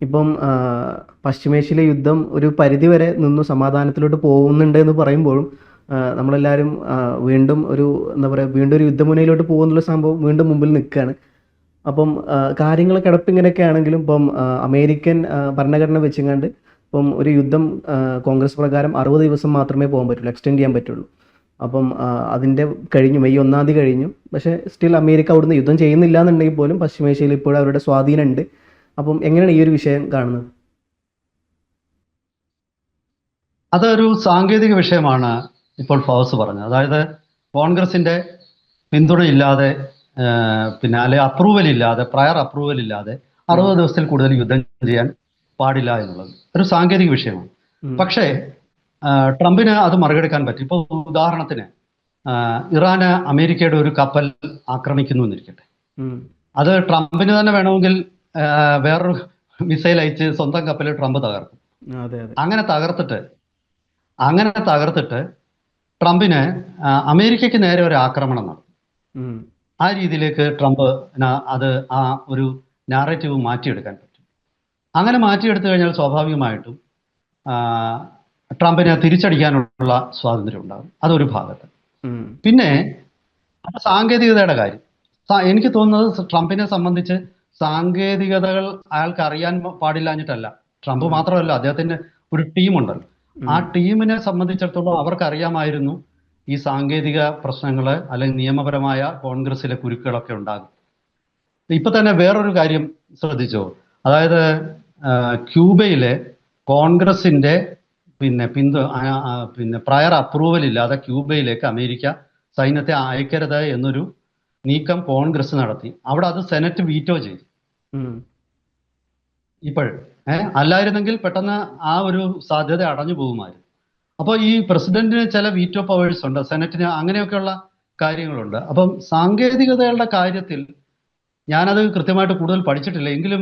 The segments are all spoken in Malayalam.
ഇപ്പം പശ്ചിമേഷ്യയിലെ യുദ്ധം ഒരു പരിധിവരെ നിന്നു സമാധാനത്തിലോട്ട് പോകുന്നുണ്ട് എന്ന് പറയുമ്പോഴും നമ്മളെല്ലാവരും വീണ്ടും ഒരു എന്താ പറയുക വീണ്ടും ഒരു യുദ്ധമുനയിലോട്ട് പോകുന്നുള്ള സംഭവം വീണ്ടും മുമ്പിൽ നിൽക്കുകയാണ്. അപ്പം കാര്യങ്ങൾ കിടപ്പിങ്ങനെയൊക്കെ ആണെങ്കിലും ഇപ്പം അമേരിക്കൻ ഭരണഘടന വെച്ചങ്ങാണ്ട് ഇപ്പം ഒരു യുദ്ധം കോൺഗ്രസ് പ്രകാരം 60 ദിവസം മാത്രമേ പോകാൻ പറ്റുള്ളൂ, എക്സ്റ്റെൻഡ് ചെയ്യാൻ പറ്റുള്ളൂ. അപ്പം അതിൻ്റെ കഴിഞ്ഞു, മെയ് 1-ാം തീയതി കഴിഞ്ഞു. പക്ഷേ സ്റ്റിൽ അമേരിക്ക അവിടുന്ന് യുദ്ധം ചെയ്യുന്നില്ല എന്നുണ്ടെങ്കിൽ പോലും പശ്ചിമേഷ്യയിൽ ഇപ്പോഴും അവരുടെ സ്വാധീനമുണ്ട്. അപ്പം എങ്ങനെയാണ് ഈ ഒരു വിഷയം കാണുന്നത്? അതൊരു സാങ്കേതിക വിഷയമാണ് ഇപ്പോൾ ഫൗസ് പറഞ്ഞത്. അതായത് കോൺഗ്രസിന്റെ പിന്തുണയില്ലാതെ പിന്നെ അല്ലെ അപ്രൂവൽ ഇല്ലാതെ, പ്രയർ അപ്രൂവൽ ഇല്ലാതെ 60 ദിവസത്തിൽ കൂടുതൽ യുദ്ധം ചെയ്യാൻ പാടില്ല എന്നുള്ളത് ഒരു സാങ്കേതിക വിഷയമാണ്. പക്ഷേ ട്രംപിന് അത് മറികടക്കാൻ പറ്റും. ഇപ്പോൾ ഉദാഹരണത്തിന് ഇറാന് അമേരിക്കയുടെ ഒരു കപ്പൽ ആക്രമിക്കുന്നു എന്നിരിക്കട്ടെ. അത് ട്രംപിന് തന്നെ വേണമെങ്കിൽ വേറൊരു മിസൈൽ അയച്ച് സ്വന്തം കപ്പൽ ട്രംപ് തകർക്കും. അങ്ങനെ തകർത്തിട്ട് ട്രംപിന് അമേരിക്കയ്ക്ക് നേരെ ഒരു ആക്രമണം നടത്തും. ആ രീതിയിലേക്ക് ട്രംപ് അത് ആ ഒരു നാരേറ്റീവ് മാറ്റിയെടുക്കാൻ പറ്റും. അങ്ങനെ മാറ്റിയെടുത്തു കഴിഞ്ഞാൽ സ്വാഭാവികമായിട്ടും ട്രംപിന് തിരിച്ചടിക്കാനുള്ള സ്വാതന്ത്ര്യം ഉണ്ടാകും. അതൊരു ഭാഗത്ത്. പിന്നെ സാങ്കേതികതയുടെ കാര്യം, എനിക്ക് തോന്നുന്നത് ട്രംപിനെ സംബന്ധിച്ച് സാങ്കേതികതകൾ അയാൾക്ക് അറിയാൻ പാടില്ലാഞ്ഞിട്ടല്ല. ട്രംപ് മാത്രമല്ല, അദ്ദേഹത്തിന് ഒരു ടീമുണ്ടല്ലോ. ആ ടീമിനെ സംബന്ധിച്ചിടത്തോളം അവർക്കറിയാമായിരുന്നു ഈ സാങ്കേതിക പ്രശ്നങ്ങള് അല്ലെങ്കിൽ നിയമപരമായ കോൺഗ്രസിലെ കുരുക്കുകളൊക്കെ ഉണ്ടാകും. ഇപ്പൊ തന്നെ വേറൊരു കാര്യം ശ്രദ്ധിച്ചോ? അതായത് ക്യൂബയിലെ കോൺഗ്രസിന്റെ പിന്നെ പ്രയർ അപ്രൂവൽ ഇല്ലാതെ ക്യൂബയിലേക്ക് അമേരിക്ക സൈന്യത്തെ അയക്കരുത് എന്നൊരു നീക്കം കോൺഗ്രസ് നടത്തി. അവിടെ അത് സെനറ്റ് വീറ്റോ ചെയ്തു. ഇപ്പോഴും അല്ലായിരുന്നെങ്കിൽ പെട്ടെന്ന് ആ ഒരു സാധ്യത അടഞ്ഞു പോകുമായിരുന്നു. അപ്പോൾ ഈ പ്രസിഡന്റിന് ചില വീറ്റോ പവേഴ്സ് ഉണ്ട്, സെനറ്റിന് അങ്ങനെയൊക്കെയുള്ള കാര്യങ്ങളുണ്ട്. അപ്പം സാങ്കേതികതകളുടെ കാര്യത്തിൽ ഞാനത് കൃത്യമായിട്ട് കൂടുതൽ പഠിച്ചിട്ടില്ല. എങ്കിലും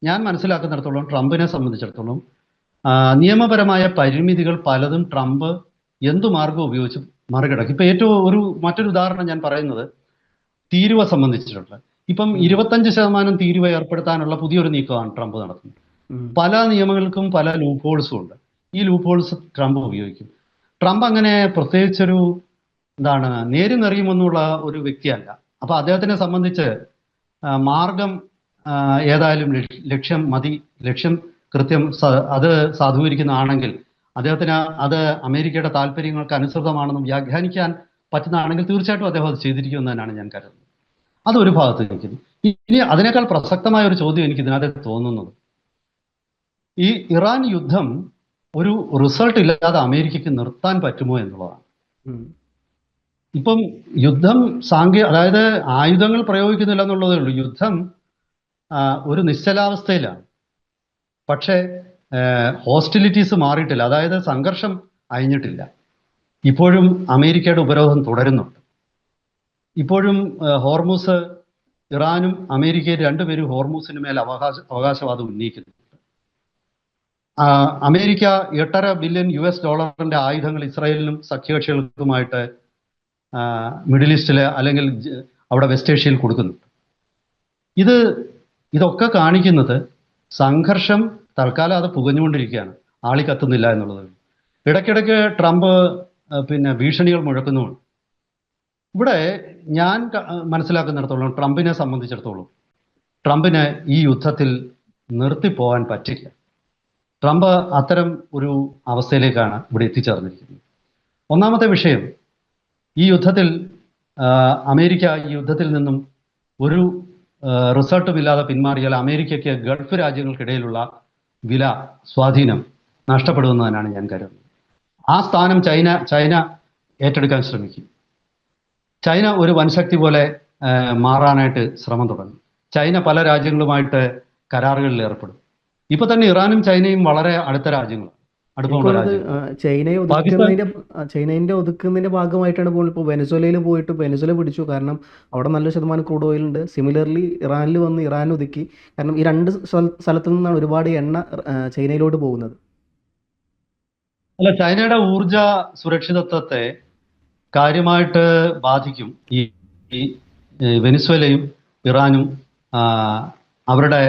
ഞാൻ മനസ്സിലാക്കുന്നിടത്തോളം ട്രംപിനെ സംബന്ധിച്ചിടത്തോളം നിയമപരമായ പരിമിതികൾ പലതും ട്രംപ് എന്തു മാർഗം ഉപയോഗിച്ച് മറികടക്കും. ഇപ്പൊ ഏറ്റവും മറ്റൊരു ഉദാഹരണം ഞാൻ പറയുന്നത് തീരുവ സംബന്ധിച്ചിട്ടുണ്ട്. ഇപ്പം 25% തീരുവ ഏർപ്പെടുത്താനുള്ള പുതിയൊരു നീക്കമാണ് ട്രംപ് നടത്തുന്നത്. പല നിയമങ്ങൾക്കും പല ലൂപ്പ് ഹോൾസും ഉണ്ട്. ഈ ലൂപ്പ് ഹോൾസ് ട്രംപ് ഉപയോഗിക്കും. ട്രംപ് അങ്ങനെ പ്രത്യേകിച്ചൊരു നേരും നെറിയുമെന്നുള്ള ഒരു വ്യക്തിയല്ല. അപ്പൊ അദ്ദേഹത്തിനെ സംബന്ധിച്ച് മാർഗം ഏതായാലും ലക്ഷ്യം കൃത്യം അത് സാധൂകരിക്കുന്നതാണെങ്കിൽ, അദ്ദേഹത്തിന് അത് അമേരിക്കയുടെ താല്പര്യങ്ങൾക്ക് അനുസൃതമാണെന്ന് വ്യാഖ്യാനിക്കാൻ പറ്റുന്നതാണെങ്കിൽ തീർച്ചയായിട്ടും അദ്ദേഹം അത് ചെയ്തിരിക്കുമെന്ന് തന്നെയാണ് ഞാൻ കരുതുന്നത്. അതൊരു ഭാഗത്ത് നിൽക്കുന്നു. ഇനി അതിനേക്കാൾ പ്രസക്തമായ ഒരു ചോദ്യം എനിക്ക് ഇതിനകത്ത് തോന്നുന്നത്, ഈ ഇറാൻ യുദ്ധം ഒരു റിസൾട്ട് ഇല്ലാതെ അമേരിക്കയ്ക്ക് നിർത്താൻ പറ്റുമോ എന്നുള്ളതാണ്. ഇപ്പം യുദ്ധം അതായത് ആയുധങ്ങൾ പ്രയോഗിക്കുന്നില്ല എന്നുള്ളതേ ഉള്ളൂ. യുദ്ധം ഒരു നിശ്ചലാവസ്ഥയിലാണ്. പക്ഷേ ഹോസ്റ്റിലിറ്റീസ് മാറിയിട്ടില്ല, അതായത് സംഘർഷം അയഞ്ഞിട്ടില്ല. ഇപ്പോഴും അമേരിക്കയുടെ ഉപരോധം തുടരുന്നുണ്ട്. ഇപ്പോഴും ഹോർമൂസ്, ഇറാനും അമേരിക്കയും രണ്ടുപേരും ഹോർമൂസിന് മേൽ അവകാശവാദം ഉന്നയിക്കുന്നുണ്ട്. അമേരിക്ക $8.5 ബില്യൺ ആയുധങ്ങൾ ഇസ്രായേലിനും സഖ്യകക്ഷികൾക്കുമായിട്ട് മിഡിൽ ഈസ്റ്റില് അല്ലെങ്കിൽ അവിടെ വെസ്റ്റ് ഏഷ്യയിൽ കൊടുക്കുന്നുണ്ട്. ഇതൊക്കെ കാണിക്കുന്നത് സംഘർഷം തൽക്കാലം അത് പുകഞ്ഞുകൊണ്ടിരിക്കുകയാണ്, ആളി കത്തുന്നില്ല എന്നുള്ളത്. ഇടയ്ക്കിടയ്ക്ക് ട്രംപ് ഭീഷണികൾ മുഴക്കുന്നുമുണ്ട്. ഇവിടെ ഞാൻ മനസ്സിലാക്കുന്നിടത്തോളം ട്രംപിനെ സംബന്ധിച്ചിടത്തോളം ട്രംപിന് ഈ യുദ്ധത്തിൽ നിർത്തിപ്പോകാൻ പറ്റില്ല. ട്രംപ് അത്തരം ഒരു അവസ്ഥയിലേക്കാണ് ഇവിടെ എത്തിച്ചേർന്നിരിക്കുന്നത്. ഒന്നാമത്തെ വിഷയം, ഈ യുദ്ധത്തിൽ അമേരിക്ക ഈ യുദ്ധത്തിൽ നിന്നും ഒരു റിസൾട്ടും ഇല്ലാതെ പിന്മാറിയാൽ അമേരിക്കയ്ക്ക് ഗൾഫ് രാജ്യങ്ങൾക്കിടയിലുള്ള സ്വാധീനം നഷ്ടപ്പെടുമെന്ന് തന്നെയാണ് ഞാൻ കരുതുന്നത്. ആ സ്ഥാനം ചൈന ഏറ്റെടുക്കാൻ ശ്രമിക്കും. ചൈന ഒരു വൻശക്തി പോലെ മാറാനായിട്ട് ശ്രമം തുടങ്ങും. ചൈന പല രാജ്യങ്ങളുമായിട്ട് കരാറുകളിൽ ഏർപ്പെടും. ഇപ്പൊ തന്നെ ഇറാനും ചൈനയും വളരെ അടുത്ത രാജ്യങ്ങളാണ്. ചൈനയുടെ ഒതുക്കുന്നതിന്റെ ഭാഗമായിട്ടാണ് ഇപ്പോൾ വെനസ്വേലയിൽ പോയിട്ട് വെനസ്വേല പിടിച്ചു. കാരണം അവിടെ നല്ല ശതമാനം ക്രൂഡ് ഓയിൽ ഉണ്ട്. സിമിലർലി ഇറാനിൽ വന്ന് ഇറാൻ ഒതുക്കി. കാരണം ഈ രണ്ട് സ്ഥലത്തു നിന്നാണ് ഒരുപാട് എണ്ണ ചൈനയിലോട്ട് പോകുന്നത്. അല്ല, ചൈനയുടെ ഊർജ സുരക്ഷിതത്വത്തെ കാര്യമായിട്ട് ബാധിക്കും ഈ വെനിസ്വേലയും ഇറാനും അവരുടെ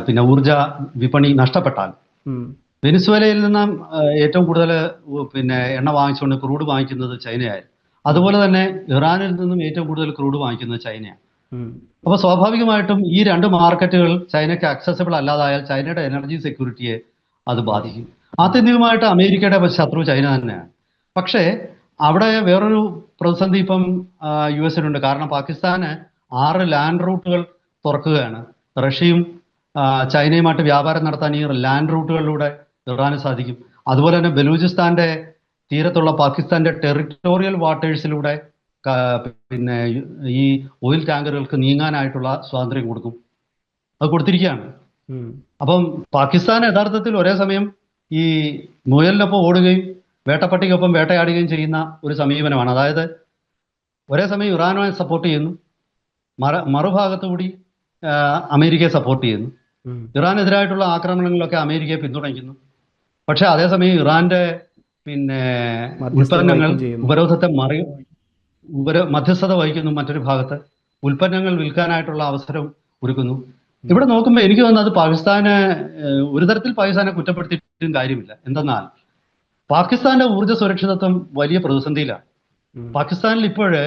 പിന്നെ ഊർജ വിപണി നഷ്ടപ്പെട്ടാൽ, വെനിസ്വേലയിൽ നിന്ന് ഏറ്റവും കൂടുതൽ പിന്നെ എണ്ണ വാങ്ങിച്ചുകൊണ്ട് ക്രൂഡ് വാങ്ങിക്കുന്നത് ചൈനയായിരുന്നു. അതുപോലെ തന്നെ ഇറാനിൽ നിന്നും ഏറ്റവും കൂടുതൽ ക്രൂഡ് വാങ്ങിക്കുന്നത് ചൈനയാണ്. അപ്പോൾ സ്വാഭാവികമായിട്ടും ഈ രണ്ട് മാർക്കറ്റുകൾ ചൈനയ്ക്ക് അക്സസിബിൾ അല്ലാതായാൽ ചൈനയുടെ എനർജി സെക്യൂരിറ്റിയെ അത് ബാധിക്കും. ആത്യന്തികമായിട്ട് അമേരിക്കയുടെ ശത്രു ചൈന തന്നെയാണ്. പക്ഷേ അവിടെ വേറൊരു പ്രതിസന്ധി ഇപ്പം യു എസിനുണ്ട്. കാരണം പാകിസ്ഥാന് 6 ലാൻഡ് റൂട്ടുകൾ തുറക്കുകയാണ്. റഷ്യയും ചൈനയുമായിട്ട് വ്യാപാരം നടത്താൻ ഈ ലാൻഡ് റൂട്ടുകളിലൂടെ ഇറാന് സാധിക്കും. അതുപോലെ തന്നെ ബലൂചിസ്ഥാന്റെ തീരത്തുള്ള പാകിസ്ഥാന്റെ ടെറിട്ടോറിയൽ വാട്ടേഴ്സിലൂടെ പിന്നെ ഈ ഓയിൽ ടാങ്കറുകൾക്ക് നീങ്ങാനായിട്ടുള്ള സ്വാതന്ത്ര്യം കൊടുക്കും. അത് കൊടുത്തിരിക്കുകയാണ്. അപ്പം പാകിസ്ഥാൻ യഥാർത്ഥത്തിൽ ഒരേ സമയം ഈ മുയലിനൊപ്പം ഓടുകയും വേട്ടപ്പട്ടിക്കൊപ്പം വേട്ടയാടുകയും ചെയ്യുന്ന ഒരു സമീപനമാണ്. അതായത് ഒരേ സമയം ഇറാനെ സപ്പോർട്ട് ചെയ്യുന്നു, മറുഭാഗത്തുകൂടി അമേരിക്കയെ സപ്പോർട്ട് ചെയ്യുന്നു. ഇറാനെതിരായിട്ടുള്ള ആക്രമണങ്ങളിലൊക്കെ അമേരിക്കയെ പിന്തുണയ്ക്കുന്നു. പക്ഷെ അതേസമയം ഇറാന്റെ പിന്നെ ഉൽപ്പന്നങ്ങൾ ഉപരോധത്തെ മധ്യസ്ഥത വഹിക്കുന്നു. മറ്റൊരു ഭാഗത്ത് ഉൽപ്പന്നങ്ങൾ വിൽക്കാനായിട്ടുള്ള അവസരം ഒരുക്കുന്നു. ഇവിടെ നോക്കുമ്പോൾ എനിക്ക് തോന്നുന്നത് പാകിസ്ഥാന് ഒരു തരത്തിൽ പാകിസ്ഥാനെ കുറ്റപ്പെടുത്തിയിട്ടും കാര്യമില്ല. എന്തെന്നാൽ പാകിസ്ഥാന്റെ ഊർജ്ജ സുരക്ഷിതത്വം വലിയ പ്രതിസന്ധിയിലാണ്. പാകിസ്ഥാനിൽ ഇപ്പോഴ്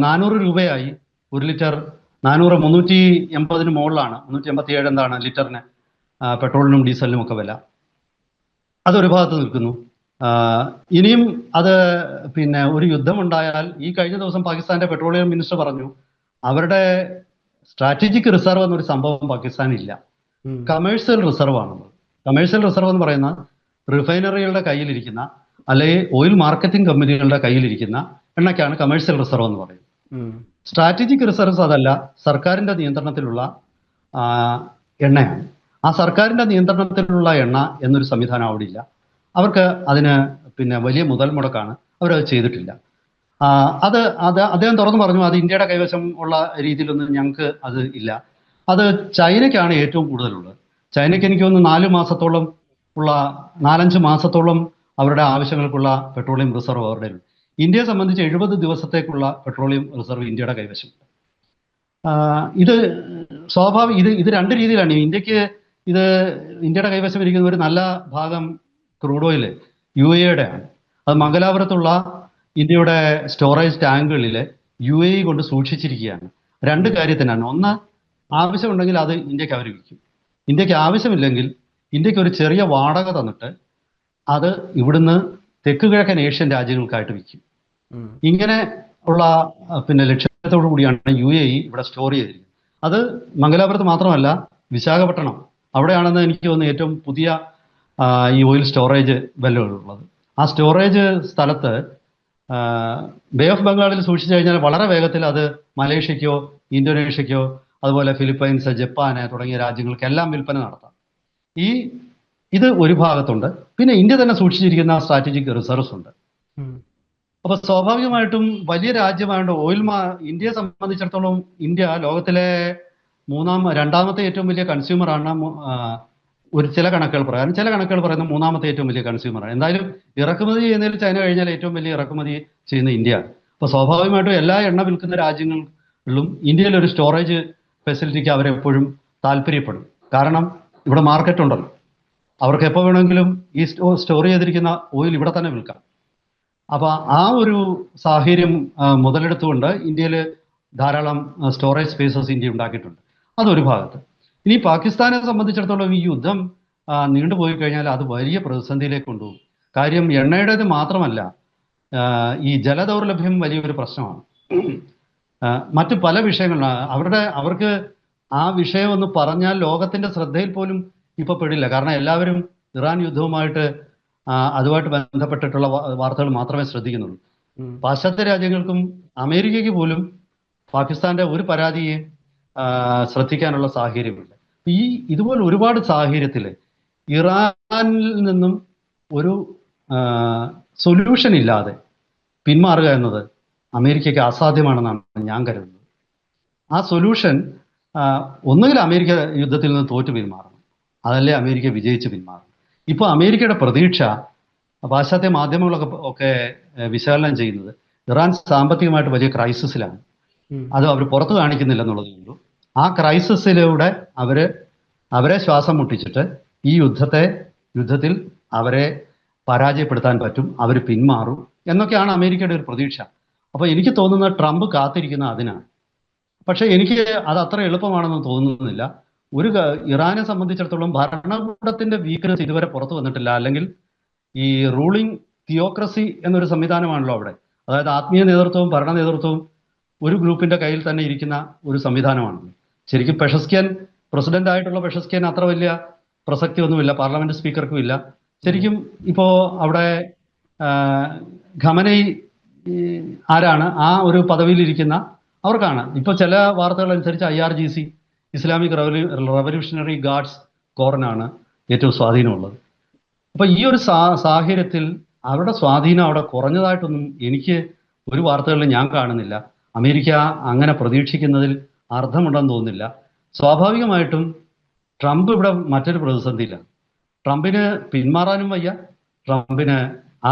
400 രൂപയായി 1 ലിറ്റർ. 380 മുകളിലാണ്, 387 എന്താണ് ലിറ്ററിന് പെട്രോളിനും ഡീസലിനും ഒക്കെ വില. അതൊരു ഭാഗത്ത് നിൽക്കുന്നു. ഇനിയും അത് പിന്നെ ഒരു യുദ്ധമുണ്ടായാൽ, ഈ കഴിഞ്ഞ ദിവസം പാകിസ്ഥാന്റെ പെട്രോളിയം മിനിസ്റ്റർ പറഞ്ഞു അവരുടെ സ്ട്രാറ്റജിക് റിസർവ് എന്നൊരു സംഭവം പാകിസ്ഥാനില്ല, കമേഴ്സ്യൽ റിസർവ് ആണെന്ന്. കമേഴ്സ്യൽ റിസർവ് എന്ന് പറയുന്ന റിഫൈനറികളുടെ കയ്യിലിരിക്കുന്ന അല്ലെങ്കിൽ ഓയിൽ മാർക്കറ്റിംഗ് കമ്പനികളുടെ കയ്യിലിരിക്കുന്ന എണ്ണയ്ക്കാണ് കമേഴ്സ്യൽ റിസർവ് എന്ന് പറയുന്നത്. സ്ട്രാറ്റജിക് റിസർവ്സ് അതല്ല, സർക്കാരിന്റെ നിയന്ത്രണത്തിലുള്ള എണ്ണയാണ്. ആ സർക്കാരിന്റെ നിയന്ത്രണത്തിലുള്ള എണ്ണ എന്നൊരു സംവിധാനം അവിടെ ഇല്ല. അവർക്ക് അതിന് പിന്നെ വലിയ മുതൽ മുടക്കാണ്, അവരത് ചെയ്തിട്ടില്ല. അദ്ദേഹം തുറന്നു പറഞ്ഞു അത് ഇന്ത്യയുടെ കൈവശം ഉള്ള രീതിയിലൊന്നും ഞങ്ങൾക്ക് അത് ഇല്ല. അത് ചൈനയ്ക്കാണ് ഏറ്റവും കൂടുതലുള്ളത്. ചൈനയ്ക്ക് എനിക്ക് തോന്നുന്നു 4-5 മാസത്തോളം അവരുടെ ആവശ്യങ്ങൾക്കുള്ള പെട്രോളിയം റിസർവ് അവരുടെ ഉണ്ട്. ഇന്ത്യയെ സംബന്ധിച്ച് 70 ദിവസത്തേക്കുള്ള പെട്രോളിയം റിസർവ് ഇന്ത്യയുടെ കൈവശം. ഇത് ഇത് രണ്ട് രീതിയിലാണ്. ഇന്ത്യയുടെ കൈവശം ഇരിക്കുന്ന ഒരു നല്ല ഭാഗം ക്രൂഡ് ഓയിൽ UAE ആണ്. അത് മംഗലാപുരത്തുള്ള ഇന്ത്യയുടെ സ്റ്റോറേജ് ടാങ്കുകളിൽ UAE കൊണ്ട് സൂക്ഷിച്ചിരിക്കുകയാണ്. രണ്ട് കാര്യത്തിനാണ്. ഒന്ന്, ആവശ്യമുണ്ടെങ്കിൽ അത് ഇന്ത്യക്ക് അവർ വിൽക്കും. ഇന്ത്യക്ക് ആവശ്യമില്ലെങ്കിൽ ഇന്ത്യക്ക് ഒരു ചെറിയ വാടക തന്നിട്ട് അത് ഇവിടുന്ന് തെക്ക് കിഴക്കൻ ഏഷ്യൻ രാജ്യങ്ങൾക്കായിട്ട് വിൽക്കും. ഇങ്ങനെ ഉള്ള പിന്നെ ലക്ഷ്യത്തോടു കൂടിയാണ് UAE ഇവിടെ സ്റ്റോർ ചെയ്തിരിക്കുന്നത്. അത് മംഗലാപുരത്ത് മാത്രമല്ല, വിശാഖപട്ടണം അവിടെയാണെന്ന് എനിക്ക് തോന്നുന്നു ഏറ്റവും പുതിയ ഈ ഓയിൽ സ്റ്റോറേജ് വെല്ലുള്ളത്. ആ സ്റ്റോറേജ് സ്ഥലത്ത് ബേ ഓഫ് ബംഗാളിൽ സൂക്ഷിച്ചു കഴിഞ്ഞാൽ വളരെ വേഗത്തിൽ അത് മലേഷ്യക്കോ ഇന്തോനേഷ്യക്കോ അതുപോലെ ഫിലിപ്പൈൻസ്, ജപ്പാന് തുടങ്ങിയ രാജ്യങ്ങൾക്കെല്ലാം വിൽപ്പന നടത്താം. ഇത് ഒരു ഭാഗത്തുണ്ട്. പിന്നെ ഇന്ത്യ തന്നെ സൂക്ഷിച്ചിരിക്കുന്ന സ്ട്രാറ്റജിക് റിസർവ്സ് ഉണ്ട്. അപ്പൊ സ്വാഭാവികമായിട്ടും വലിയ രാജ്യമായതുകൊണ്ട് ഇന്ത്യയെ സംബന്ധിച്ചിടത്തോളം ഇന്ത്യ ലോകത്തിലെ രണ്ടാമത്തെ ഏറ്റവും വലിയ കൺസ്യൂമറാണ്. ചില കണക്കുകൾ പറയുന്ന മൂന്നാമത്തെ ഏറ്റവും വലിയ കൺസ്യൂമറാണ്. എന്തായാലും ഇറക്കുമതി ചെയ്യുന്നതിൽ ചൈന കഴിഞ്ഞാൽ ഏറ്റവും വലിയ ഇറക്കുമതി ചെയ്യുന്ന ഇന്ത്യയാണ്. അപ്പൊ സ്വാഭാവികമായിട്ടും എല്ലാ എണ്ണ വിൽക്കുന്ന രാജ്യങ്ങളിലും ഇന്ത്യയിൽ ഒരു സ്റ്റോറേജ് ഫെസിലിറ്റിക്ക് അവരെപ്പോഴും താല്പര്യപ്പെടും. കാരണം ഇവിടെ മാർക്കറ്റ് ഉണ്ടല്ലോ, അവർക്ക് എപ്പോൾ വേണമെങ്കിലും ഈ സ്റ്റോർ ചെയ്തിരിക്കുന്ന ഓയിൽ ഇവിടെ തന്നെ വിൽക്കാം. അപ്പൊ ആ ഒരു സാഹചര്യം മുതലെടുത്തുകൊണ്ട് ഇന്ത്യയിൽ ധാരാളം സ്റ്റോറേജ് സ്പേസസ് ഇന്ത്യ ഉണ്ടാക്കിയിട്ടുണ്ട്. അതൊരു ഭാഗത്ത്. ഇനി പാകിസ്ഥാനെ സംബന്ധിച്ചിടത്തോളം ഈ യുദ്ധം നീണ്ടുപോയി കഴിഞ്ഞാൽ അത് വലിയ പ്രതിസന്ധിയിലേക്ക് കൊണ്ടുപോകും. കാര്യം എണ്ണയുടേത് മാത്രമല്ല, ഈ ജലദൗർലഭ്യം വലിയൊരു പ്രശ്നമാണ്. മറ്റു പല വിഷയങ്ങളാണ് അവർക്ക് ആ വിഷയം ഒന്ന് പറഞ്ഞാൽ ലോകത്തിന്റെ ശ്രദ്ധയിൽ പോലും ഇപ്പൊ പെടില്ല. കാരണം എല്ലാവരും ഇറാൻ യുദ്ധവുമായിട്ട് അതുമായിട്ട് ബന്ധപ്പെട്ടിട്ടുള്ള വാർത്തകൾ മാത്രമേ ശ്രദ്ധിക്കുന്നുള്ളൂ. പാശ്ചാത്യ രാജ്യങ്ങൾക്കും അമേരിക്കയ്ക്ക് പോലും പാകിസ്ഥാന്റെ ഒരു പരാതിയെ ശ്രദ്ധിക്കാനുള്ള സാഹചര്യമില്ല. ഇതുപോലെ ഒരുപാട് സാഹചര്യത്തിൽ ഇറാനിൽ നിന്നും ഒരു സൊല്യൂഷൻ ഇല്ലാതെ പിന്മാറുക എന്നത് അമേരിക്കയ്ക്ക് അസാധ്യമാണെന്നാണ് ഞാൻ കരുതുന്നത്. ആ സൊല്യൂഷൻ ഒന്നുകിൽ അമേരിക്ക യുദ്ധത്തിൽ നിന്ന് തോറ്റു പിന്മാറണം, അതല്ലേ അമേരിക്ക വിജയിച്ച് പിന്മാറണം. ഇപ്പോൾ അമേരിക്കയുടെ പ്രതീക്ഷ പാശ്ചാത്യ മാധ്യമങ്ങളൊക്കെ വിശകലനം ചെയ്യുന്നത് ഇറാൻ സാമ്പത്തികമായിട്ട് വലിയ ക്രൈസിസിലാണ്. അത് അവർ പുറത്തു കാണിക്കുന്നില്ല എന്നുള്ളതേ ഉള്ളൂ. ആ ക്രൈസിസിലൂടെ അവര് അവരെ ശ്വാസം മുട്ടിച്ചിട്ട് ഈ യുദ്ധത്തിൽ അവരെ പരാജയപ്പെടുത്താൻ പറ്റും, അവർ പിന്മാറും എന്നൊക്കെയാണ് അമേരിക്കയുടെ ഒരു പ്രതീക്ഷ. അപ്പോൾ എനിക്ക് തോന്നുന്നത് ട്രംപ് കാത്തിരിക്കുന്ന അതിനാണ്. പക്ഷെ എനിക്ക് അത് അത്ര എളുപ്പമാണെന്ന് തോന്നുന്നില്ല. ഇറാനെ സംബന്ധിച്ചിടത്തോളം ഭരണകൂടത്തിന്റെ വീക്ക്നെസ് ഇതുവരെ പുറത്തു വന്നിട്ടില്ല. അല്ലെങ്കിൽ ഈ റൂളിംഗ് തിയോക്രസി എന്നൊരു സംവിധാനമാണല്ലോ അവിടെ. അതായത് ആത്മീയ നേതൃത്വവും ഭരണ നേതൃത്വവും ഒരു ഗ്രൂപ്പിന്റെ കയ്യിൽ തന്നെ ഇരിക്കുന്ന ഒരു സംവിധാനമാണ്. ശരിക്കും പെഷസ്കിയൻ, പ്രസിഡന്റ് ആയിട്ടുള്ള പെഷസ്കിയൻ അത്ര വലിയ പ്രസക്തി ഒന്നുമില്ല, പാർലമെന്റ് സ്പീക്കർക്കും ഇല്ല. ശരിക്കും ഇപ്പോ അവിടെ ഖമനൈ ആരാണ് ആ ഒരു പദവിയിലിരിക്കുന്ന അവർക്കാണ്. ഇപ്പൊ ചില വാർത്തകൾ അനുസരിച്ച് IRGC, ഇസ്ലാമിക് റവല്യൂഷണറി ഗാർഡ്സ് കോറിനാണ് ഏറ്റവും സ്വാധീനമുള്ളത്. അപ്പൊ ഈ ഒരു സാഹചര്യത്തിൽ അവരുടെ സ്വാധീനം അവിടെ കുറഞ്ഞതായിട്ടൊന്നും എനിക്ക് ഒരു വാർത്തകളിലും ഞാൻ കാണുന്നില്ല. അമേരിക്ക അങ്ങനെ പ്രതീക്ഷിക്കുന്നതിൽ അർത്ഥമുണ്ടെന്ന് തോന്നുന്നില്ല. സ്വാഭാവികമായിട്ടും ട്രംപ് ഇവിടെ മറ്റൊരു പ്രതിസന്ധിയിലാണ്. ട്രംപിന് പിന്മാറാനും വയ്യ, ട്രംപിന്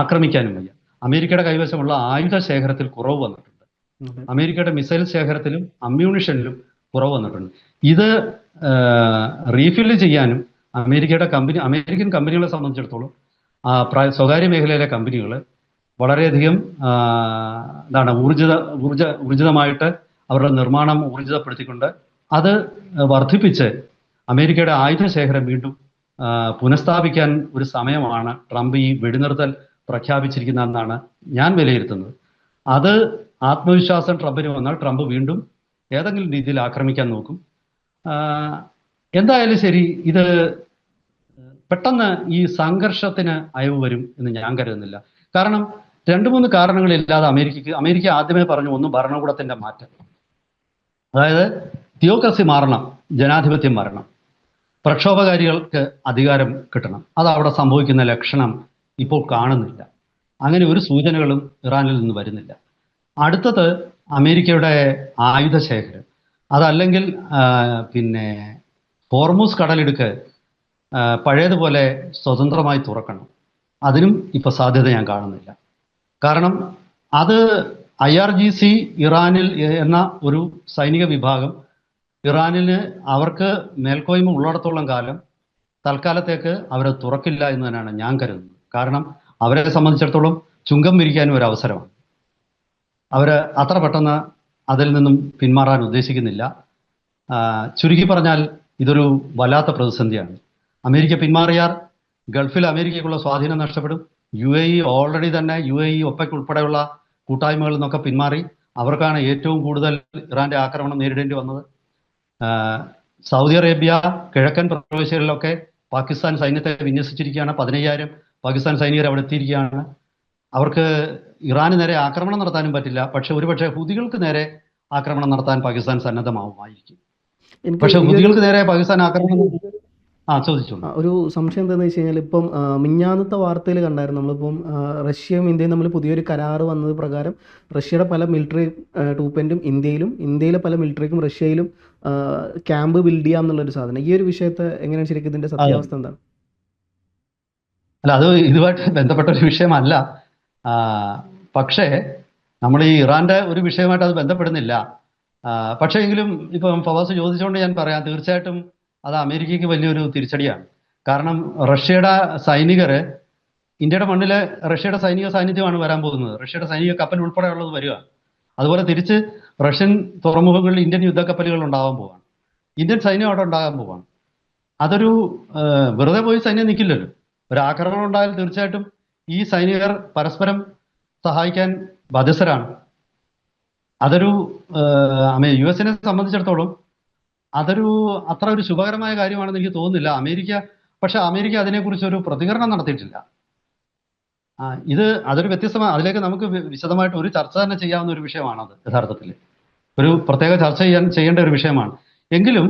ആക്രമിക്കാനും വയ്യ. അമേരിക്കയുടെ കൈവശമുള്ള ആയുധ ശേഖരത്തിൽ കുറവ് വന്നിട്ടുണ്ട്. അമേരിക്കയുടെ മിസൈൽ ശേഖരത്തിലും അമ്മ്യൂണിഷനിലും കുറവ് വന്നിട്ടുണ്ട്. ഇത് റീഫില്ല് ചെയ്യാനും അമേരിക്കൻ കമ്പനികളെ സംബന്ധിച്ചിടത്തോളം സ്വകാര്യ മേഖലയിലെ കമ്പനികൾ വളരെയധികം ഊർജിതമായിട്ട് അവരുടെ നിർമ്മാണം ഊർജിതപ്പെടുത്തിക്കൊണ്ട് അത് വർദ്ധിപ്പിച്ച് അമേരിക്കയുടെ ആയുധ ശേഖരം വീണ്ടും പുനഃസ്ഥാപിക്കാൻ ഒരു സമയമാണ് ട്രംപ് ഈ വെടിനിർത്തൽ പ്രഖ്യാപിച്ചിരിക്കുന്നതെന്നാണ് ഞാൻ വിലയിരുത്തുന്നത്. അത് ആത്മവിശ്വാസം ട്രംപിന് വന്നാൽ ട്രംപ് വീണ്ടും ഏതെങ്കിലും രീതിയിൽ ആക്രമിക്കാൻ നോക്കും. എന്തായാലും ശരി, ഇത് പെട്ടെന്ന് ഈ സംഘർഷത്തിന് അയവ് വരും എന്ന് ഞാൻ കരുതുന്നില്ല. കാരണം 2-3 കാരണങ്ങളില്ലാതെ അമേരിക്ക ആദ്യമേ പറഞ്ഞു, ഒന്ന് ഭരണകൂടത്തിന്റെ മാറ്റം, അതായത് തിയോക്രസി മാറണം, ജനാധിപത്യം മാറണം, പ്രക്ഷോഭകാരികൾക്ക് അധികാരം കിട്ടണം. അത് അവിടെ സംഭവിക്കുന്ന ലക്ഷണം ഇപ്പോൾ കാണുന്നില്ല. അങ്ങനെ ഒരു സൂചനകളും ഇറാനിൽ നിന്ന് വരുന്നില്ല. അടുത്തത് അമേരിക്കയുടെ ആയുധ ശേഖരം, അതല്ലെങ്കിൽ ഹോർമൂസ് കടലിടുക്ക് പഴയതുപോലെ സ്വതന്ത്രമായി തുറക്കണം. അതിനും ഇപ്പൊ സാധ്യത ഞാൻ കാണുന്നില്ല. കാരണം അത് IRGC ഇറാനിൽ എന്ന ഒരു സൈനിക വിഭാഗം ഇറാനിന് അവർക്ക് മേൽക്കോയ്മ ഉള്ളിടത്തോളം കാലം തൽക്കാലത്തേക്ക് അവരെ തുറക്കില്ല എന്ന് തന്നെയാണ് ഞാൻ കരുതുന്നത്. കാരണം അവരെ സംബന്ധിച്ചിടത്തോളം ചുങ്കം വിരിക്കാനും ഒരു അവസരമാണ്. അവർ അത്ര പെട്ടെന്ന് അതിൽ നിന്നും പിന്മാറാൻ ഉദ്ദേശിക്കുന്നില്ല. ചുരുക്കി പറഞ്ഞാൽ ഇതൊരു വല്ലാത്ത പ്രതിസന്ധിയാണ്. അമേരിക്ക പിന്മാറിയാൽ ഗൾഫിൽ അമേരിക്കയ്ക്കുള്ള സ്വാധീനം നഷ്ടപ്പെടും. UAE ഓൾറെഡി തന്നെ OPEC ഉൾപ്പെടെയുള്ള കൂട്ടായ്മകളിൽ നിന്നൊക്കെ പിന്മാറി. അവർക്കാണ് ഏറ്റവും കൂടുതൽ ഇറാന്റെ ആക്രമണം നേരിടേണ്ടി വന്നത്. സൗദി അറേബ്യ കിഴക്കൻ പ്രവിശ്യകളിലൊക്കെ പാകിസ്ഥാൻ സൈന്യത്തെ വിന്യസിച്ചിരിക്കുകയാണ്. 15,000 പാകിസ്ഥാൻ സൈനികർ അവിടെ എത്തിയിരിക്കുകയാണ്. അവർക്ക് ഇറാന് നേരെ ആക്രമണം നടത്താനും പറ്റില്ല. പക്ഷെ ഒരുപക്ഷെ ഹൂതികൾക്ക് നേരെ ആക്രമണം നടത്താൻ പാകിസ്ഥാൻ സന്നദ്ധമാവുമായിരിക്കും. പക്ഷെ ഹൂതികൾക്ക് നേരെ പാകിസ്ഥാൻ ആക്രമണം ഒരു സംശയം എന്താണെന്ന് വെച്ച് കഴിഞ്ഞാൽ, ഇപ്പം മിഞ്ഞാന്നത്തെ വാർത്തയിൽ കണ്ടായിരുന്നു, നമ്മളിപ്പം റഷ്യയും ഇന്ത്യയും തമ്മിൽ പുതിയൊരു കരാറ് വന്നത് പ്രകാരം റഷ്യയുടെ പല മിലിറ്ററി ട്രൂപ്പിൻ്റും ഇന്ത്യയിലെ പല മിലിറ്ററിക്കും റഷ്യയിലും ക്യാമ്പ് ബിൽഡ് ചെയ്യാം എന്നുള്ളൊരു സാധനം. ഈ ഒരു വിഷയത്തെ എങ്ങനെയാണ് ശരിക്കും ഇതിന്റെ സത്യാവസ്ഥ എന്താണ്? അല്ല, അത് ഇതുമായിട്ട് ബന്ധപ്പെട്ട ഒരു വിഷയമല്ല. പക്ഷേ നമ്മൾ ഈ ഇറാന്റെ ഒരു വിഷയമായിട്ട് അത് ബന്ധപ്പെടുന്നില്ല. പക്ഷേ എങ്കിലും ഇപ്പം ഫവാസ് ചോദിച്ചുകൊണ്ട് ഞാൻ പറയാം, തീർച്ചയായിട്ടും അത് അമേരിക്കയ്ക്ക് വലിയൊരു തിരിച്ചടിയാണ്. കാരണം റഷ്യയുടെ സൈനികര് ഇന്ത്യയുടെ മണ്ണിലെ റഷ്യയുടെ സൈനിക സാന്നിധ്യമാണ് വരാൻ പോകുന്നത്. റഷ്യയുടെ സൈനിക കപ്പൽ ഉൾപ്പെടെയുള്ളത് വരിക. അതുപോലെ തിരിച്ച് റഷ്യൻ തുറമുഖങ്ങളിൽ ഇന്ത്യൻ യുദ്ധക്കപ്പലുകൾ ഉണ്ടാകാൻ പോവാണ്. ഇന്ത്യൻ സൈന്യം അവിടെ ഉണ്ടാകാൻ പോവാണ്. അതൊരു വെറുതെ പോയി സൈന്യം നിൽക്കില്ലല്ലോ. ഒരു ആക്രമണം ഉണ്ടായാൽ തീർച്ചയായിട്ടും ഈ സൈനികർ പരസ്പരം സഹായിക്കാൻ ബാധ്യസ്ഥരാണ്. അതൊരു US സംബന്ധിച്ചിടത്തോളം അതൊരു അത്ര ഒരു ശുഭകരമായ കാര്യമാണെന്ന് എനിക്ക് തോന്നുന്നില്ല. പക്ഷെ അമേരിക്ക അതിനെക്കുറിച്ച് ഒരു പ്രതികരണം നടത്തിയിട്ടില്ല. അതൊരു വ്യത്യസ്തമായ, അതിലേക്ക് നമുക്ക് വിശദമായിട്ട് ഒരു ചർച്ച തന്നെ ചെയ്യാവുന്ന ഒരു വിഷയമാണത്. യഥാർത്ഥത്തിൽ ഒരു പ്രത്യേക ചർച്ച ചെയ്യേണ്ട ഒരു വിഷയമാണ്. എങ്കിലും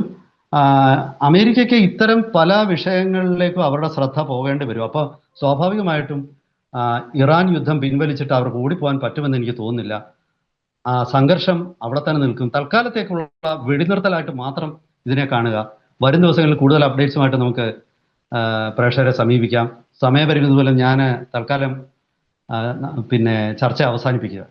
അമേരിക്കയ്ക്ക് ഇത്തരം പല വിഷയങ്ങളിലേക്കും അവരുടെ ശ്രദ്ധ പോകേണ്ടി വരും. അപ്പോൾ സ്വാഭാവികമായിട്ടും ഇറാൻ യുദ്ധം പിൻവലിച്ചിട്ട് അവർക്ക് ഓടിപ്പോകാൻ പറ്റുമെന്ന് എനിക്ക് തോന്നുന്നില്ല. സംഘർഷം അവിടെ തന്നെ നിൽക്കും. തൽക്കാലത്തേക്കുള്ള വെടിനിർത്തലായിട്ട് മാത്രം ഇതിനെ കാണുക. വരും ദിവസങ്ങളിൽ കൂടുതൽ അപ്ഡേറ്റ്സുമായിട്ട് നമുക്ക് പ്രേക്ഷകരെ സമീപിക്കാം. സമയപരിമിതി മൂലം ഞാൻ തൽക്കാലം ചർച്ച അവസാനിപ്പിക്കുക.